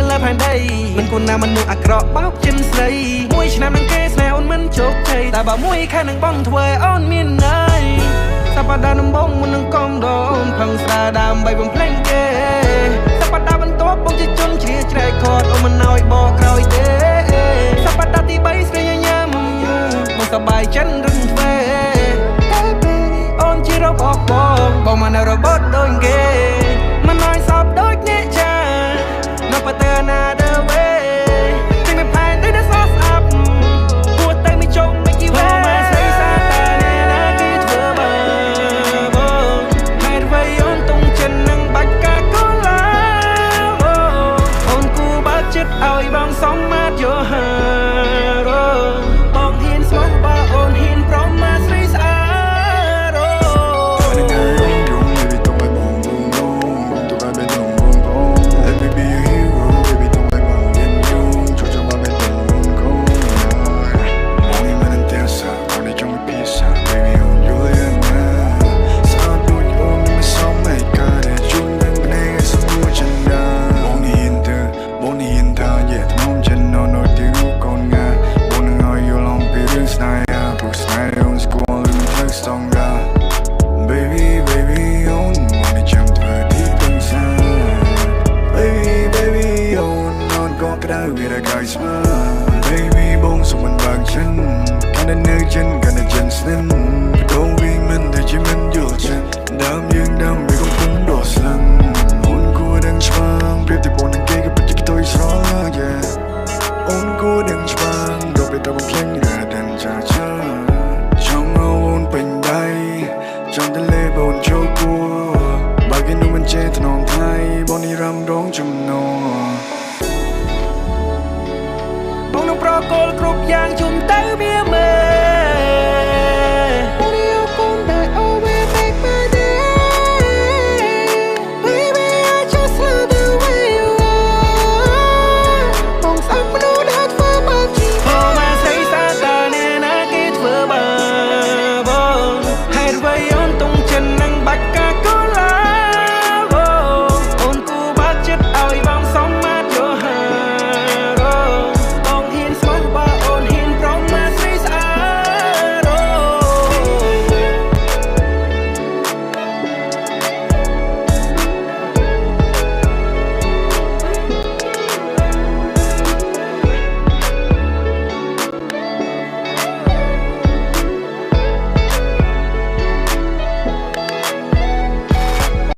លើផែនដីមិនគួរណាមនុស្សអាក្រក់បោកចិនស្រីមួយឆ្នាំនឹងគេស្នេហ៍អូនមិនជោគជ័យតែបើមួយខែនឹងបងធ្វើអូនមានន័យសប្តាហ៍ដំបូងមុននឹងកុំដោនផឹងស្រាដើម្បីបំភ្លេងគេសប្តាហ៍បន្ទាប់បងជាជនជ្រាជ្រែកខត់អូនមិនអោយបកក្រោយទេសប្តាហ៍ទី3ស្រីញញឹមបងសប្បាយចិត្តរឹងទ្វេអូនជារបស់បងមិននៅរបត់ដូចគេមិនអោយសពដូចអ្នកចានៅប្រទើណាដើវេចេញមិនផែនទៅដល់សោះស្អាប់គួរទៅមិនចង់មិនគីវ៉ាមកស្រីសាតាអ្នកណាគេធ្វើមកបងហេតុអ្វីអូនតុងចិននឹងបាច់កាកូឡាអូនគូបើចិត្តឲ្យបងសំមាតយោហាបងហ៊ានស្មោះបើអូនហ៊ានប្រមាថស្រីស្អាតBaby បងសុំមិនបើកចិត្តកាន់តែនៅចិនកាន់តែចិនស្និនបដូរវិញមិនតែជាមិនយល់ចិត្តដើមយើងដើមវាកំពុងដកស្លាំងអូនគួរដឹងច្បាស់ប្រៀបទៅបងនឹងគេក៏ពិតជាខ្ទុយស្រឡាញ់អូនគួរដឹងច្បាស់ដល់ពេលទៅបំភ្លេងរ៉ាដាន់ចាចាចង់អូនពេញដៃចង់ទៅលេបអូនចូលគួរបើគេនោះមិនចេះថ្នមថៃបងនេះរំរងចំណងបងនឹងប្រកល